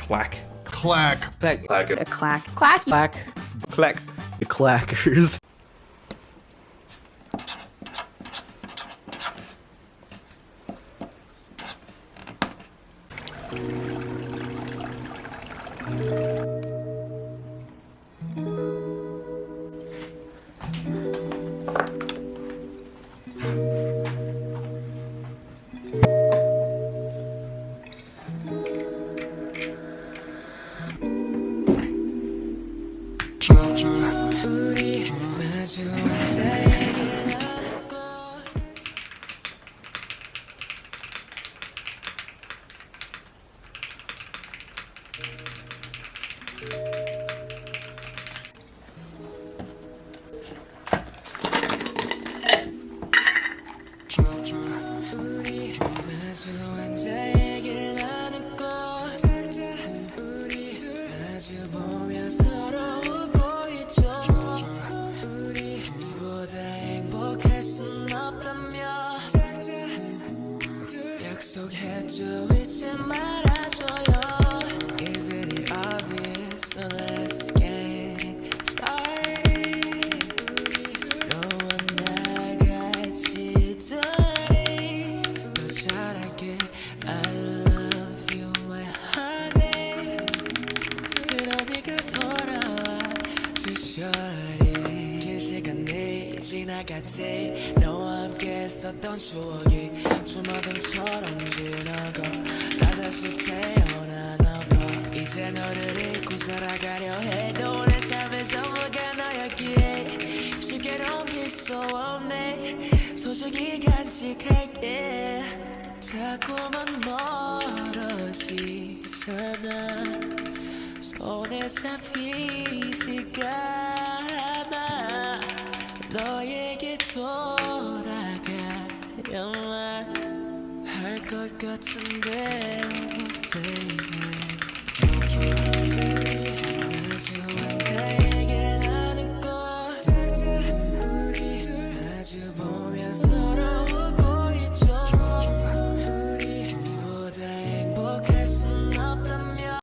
Clack. Clack. Clack. Clack. A clack. Clack. Clack. Clack. The clackers. 우리 마주 앉아 얘기를 나누고 우리 마주 앉아 얘기를 나누고 우리 둘 마주 보며 서로 웃고 있죠. 우리 이보다 행복할 순 없다며 약속해줘 잊지 말아줘요. Isn't it obvious? So let's get started. 너와 나 같이 darling. 더 잘할게. I love you my honey. 그러니까 돌아와 주셔리. 긴 시간이 지나갔지. 너와 함께 했었던 추억이 주마등처럼 지나가. 나 다시 태어나나 봐. 이제 너를 잊고 살아가려 해도 내 삶의 전부가 너였기에 쉽게 넘길 수 없네. 소중히 간직할게. 자꾸만 멀어지잖아. 손에 잡히지가 않아. 너에게 돌아가야만 할 것 같은데 oh, baby.